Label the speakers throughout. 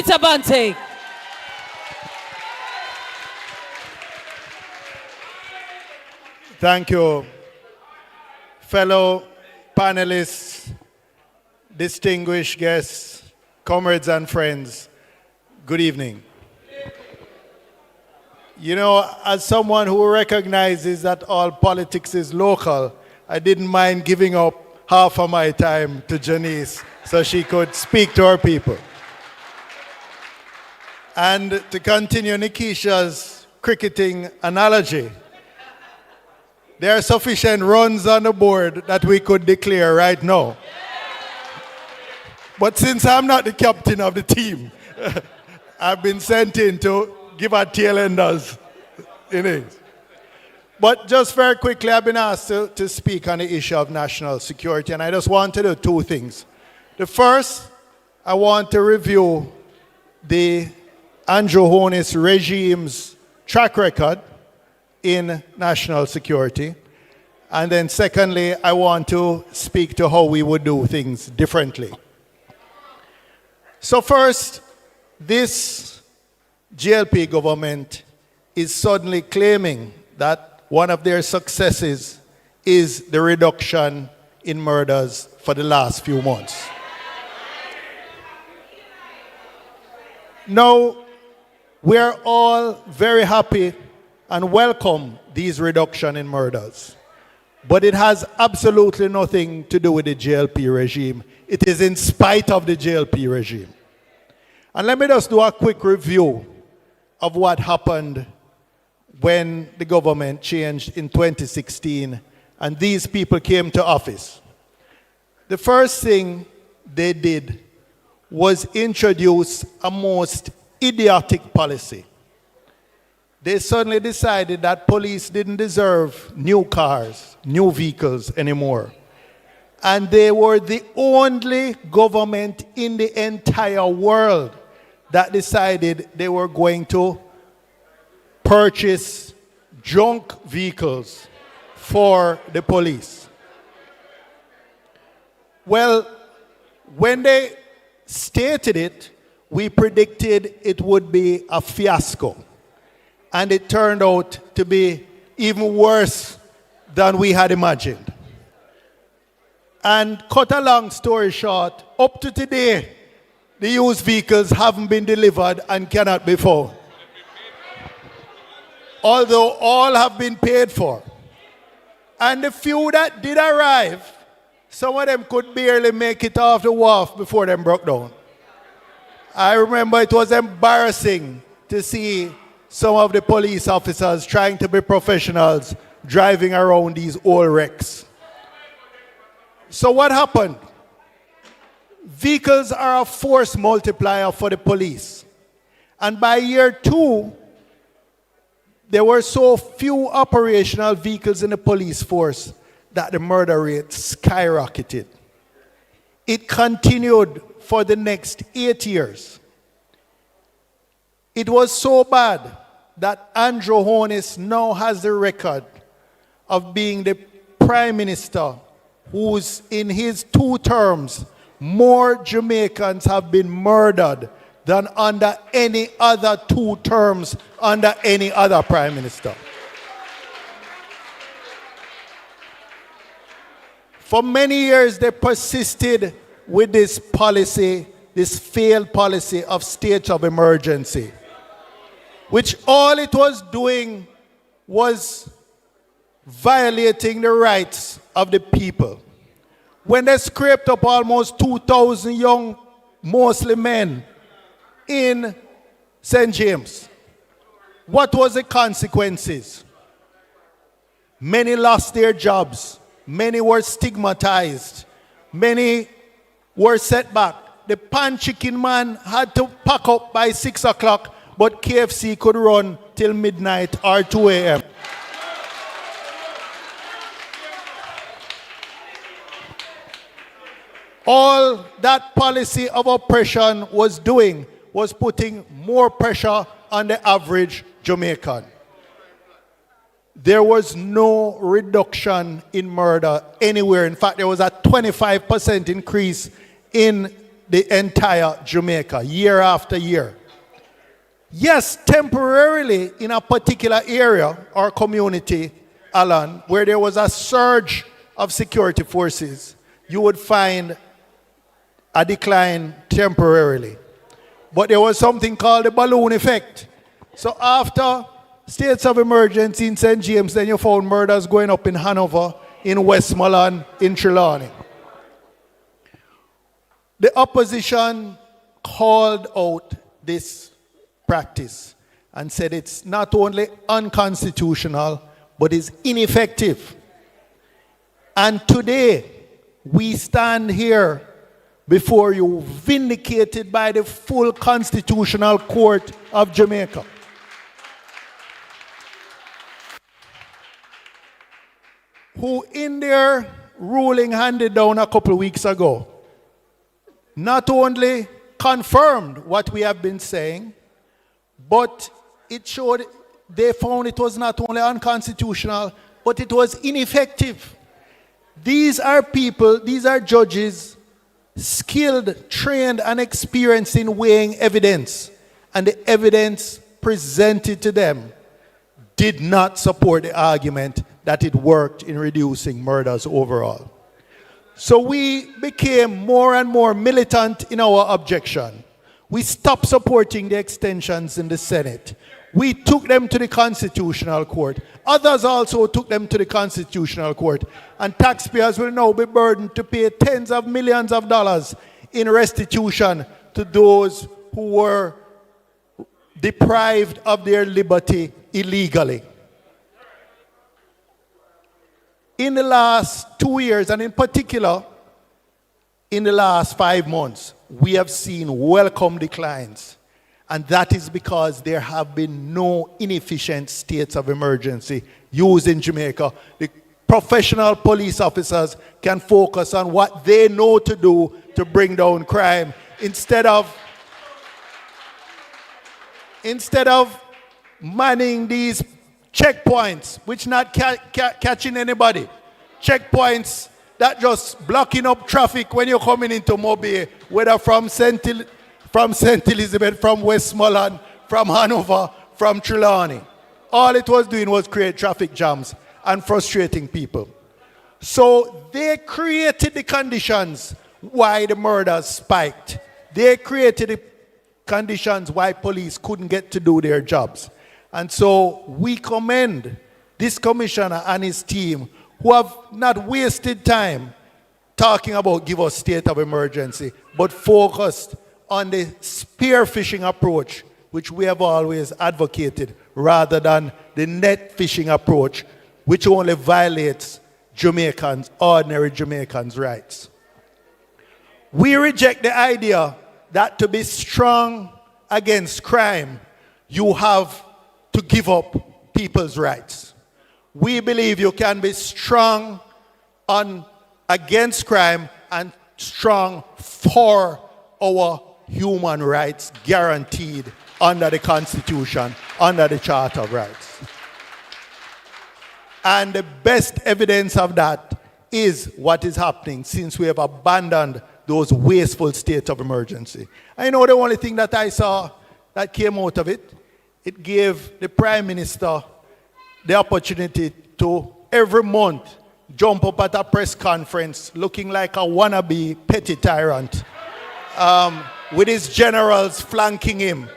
Speaker 1: Peter Bunting.
Speaker 2: Thank you, fellow panelists, distinguished guests, comrades and friends. Good evening. You know, as someone who recognizes that all politics is local, I didn't mind giving up half of my time to Janice so she could speak to her people. And to continue Nikisha's cricketing analogy, there are sufficient runs on the board that we could declare right now. But since I'm not the captain of the team, I've been sent in to give our tail enders innings. But just very quickly, I've been asked to speak on the issue of national security, and I just want to do two things. The first, I want to review the Andrew Holness regime's track record in national security. And then secondly, I want to speak to how we would do things differently. So first, this GLP government is suddenly claiming that one of their successes is the reduction in murders for the last few months. Now, we're all very happy and welcome these reduction in murders. But it has absolutely nothing to do with the JLP regime. It is in spite of the JLP regime. And let me just do a quick review of what happened when the government changed in 2016 and these people came to office. The first thing they did was introduce a most idiotic policy. They suddenly decided that police didn't deserve new cars, new vehicles anymore. And they were the only government in the entire world that decided they were going to purchase junk vehicles for the police. Well, when they stated it, we predicted it would be a fiasco. And it turned out to be even worse than we had imagined. And cut a long story short, up to today, the used vehicles haven't been delivered and cannot be found. Although all have been paid for. And the few that did arrive, some of them could barely make it off the wharf before them broke down. I remember it was embarrassing to see some of the police officers trying to be professionals driving around these old wrecks. So what happened? Vehicles are a force multiplier for the police. And by year 2, there were so few operational vehicles in the police force that the murder rate skyrocketed. It continued for the next 8 years. It was so bad that Andrew Holness now has the record of being the prime minister who's in his 2 terms, more Jamaicans have been murdered than under any other 2 terms under any other prime minister. For many years, they persisted with this policy, this failed policy of state of emergency, which all it was doing was violating the rights of the people. When they scraped up almost 2,000 young, mostly men, in St. James, what was the consequences? Many lost their jobs. Many were stigmatized. Many were set back. The pan chicken man had to pack up by 6 o'clock, but KFC could run till midnight or 2 a.m. All that policy of oppression was doing was putting more pressure on the average Jamaican. There was no reduction in murder anywhere. In fact, there was a 25% increase in the entire Jamaica year after year. Yes, temporarily in a particular area or community, Alan, where there was a surge of security forces, you would find a decline temporarily. But there was something called the balloon effect. So after states of emergency in St. James, then you found murders going up in Hanover, in Westmoreland, in Trelawney. The opposition called out this practice and said it's not only unconstitutional, but is ineffective. And today, we stand here before you vindicated by the full Constitutional Court of Jamaica. Who in their ruling handed down a couple of weeks ago, not only confirmed what we have been saying, but it showed, they found it was not only unconstitutional, but it was ineffective. These are people, these are judges, skilled, trained, and experienced in weighing evidence. And the evidence presented to them did not support the argument that it worked in reducing murders overall. So we became more and more militant in our objection. We stopped supporting the extensions in the Senate. We took them to the Constitutional Court. Others also took them to the Constitutional Court. And taxpayers will now be burdened to pay tens of millions of dollars in restitution to those who were deprived of their liberty illegally. In the last 2 years, and in particular, in the last 5 months, we have seen welcome declines. And that is because there have been no inefficient states of emergency used in Jamaica. The professional police officers can focus on what they know to do to bring down crime instead of manning these checkpoints, which not catching anybody. Checkpoints that just blocking up traffic when you're coming into Mobile, whether from St. Elizabeth, from Westmoreland, from Hanover, from Trelawney. All it was doing was create traffic jams and frustrating people. So they created the conditions why the murders spiked. They created the conditions why police couldn't get to do their jobs. And so we commend this commissioner and his team who have not wasted time talking about give us state of emergency, but focused on the spearfishing approach, which we have always advocated, rather than the net fishing approach, which only violates Jamaicans, ordinary Jamaicans' rights. We reject the idea that to be strong against crime, you have to give up people's rights. We believe you can be strong against crime and strong for our human rights guaranteed under the Constitution, under the Charter of Rights. And the best evidence of that is what is happening since we have abandoned those wasteful states of emergency. I know the only thing that I saw that came out of it, it gave the Prime Minister the opportunity to every month jump up at a press conference looking like a wannabe petty tyrant with his generals flanking him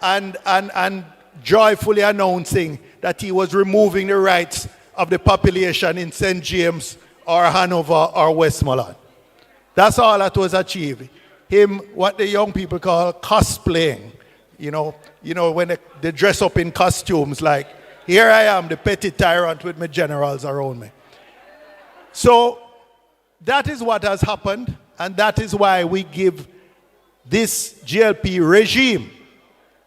Speaker 2: and joyfully announcing that he was removing the rights of the population in St. James or Hanover or Westmoreland. That's all that was achieved. Him, what the young people call cosplaying. You know when they dress up in costumes like, here I am, the petty tyrant with my generals around me. So that is what has happened, and that is why we give this GLP regime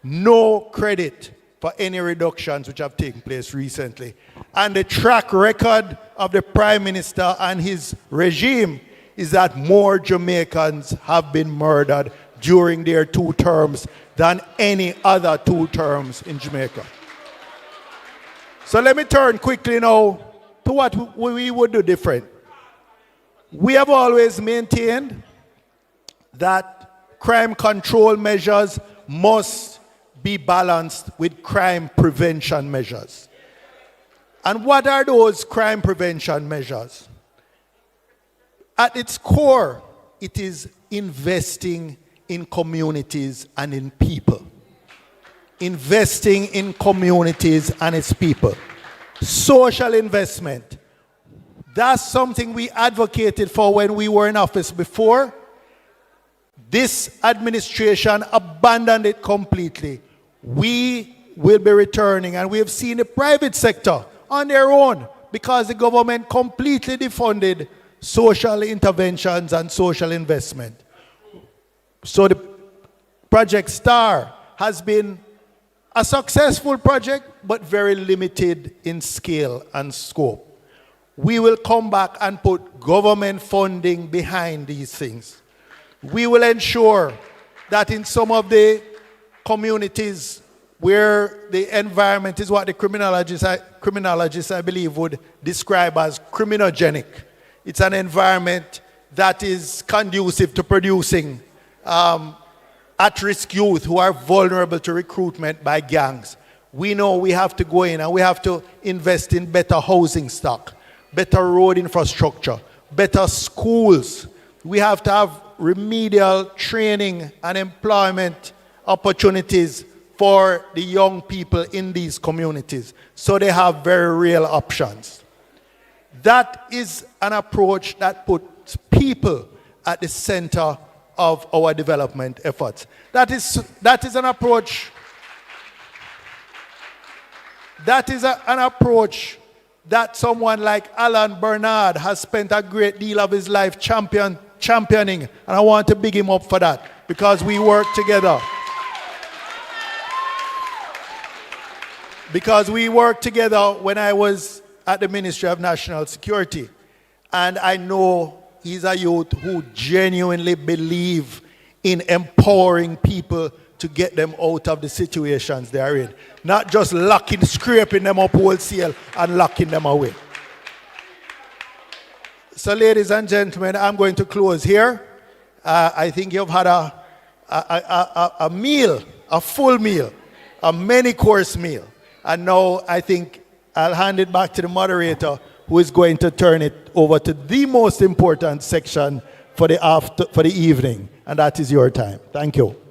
Speaker 2: no credit for any reductions which have taken place recently. And the track record of the Prime Minister and his regime is that more Jamaicans have been murdered during their 2 terms than any other 2 terms in Jamaica. So let me turn quickly now to what we would do different. We have always maintained that crime control measures must be balanced with crime prevention measures. And what are those crime prevention measures? At its core, it is investing in communities and in people. Investing in communities and its people. Social investment. That's something we advocated for when we were in office before. This administration abandoned it completely. We will be returning, and we have seen the private sector on their own because the government completely defunded social interventions and social investment. So the Project STAR has been a successful project, but very limited in scale and scope. We will come back and put government funding behind these things. We will ensure that in some of the communities where the environment is what the criminologists, I believe, would describe as criminogenic. It's an environment that is conducive to producing at-risk youth who are vulnerable to recruitment by gangs. We know we have to go in and we have to invest in better housing stock, better road infrastructure, better schools. We have to have remedial training and employment opportunities for the young people in these communities so they have very real options. That is an approach that puts people at the center of our development efforts. That is an approach. That is an approach that someone like Alan Bernard has spent a great deal of his life championing, and I want to big him up for that because we work together. Because we worked together when I was at the Ministry of National Security, and I know he's a youth who genuinely believes in empowering people to get them out of the situations they are in. Not just scraping them up wholesale and locking them away. So ladies and gentlemen, I'm going to close here. I think you've had a meal, a full meal, a many-course meal. And now I think I'll hand it back to the moderator who is going to turn it over to the most important section for the evening, and that is your time. Thank you.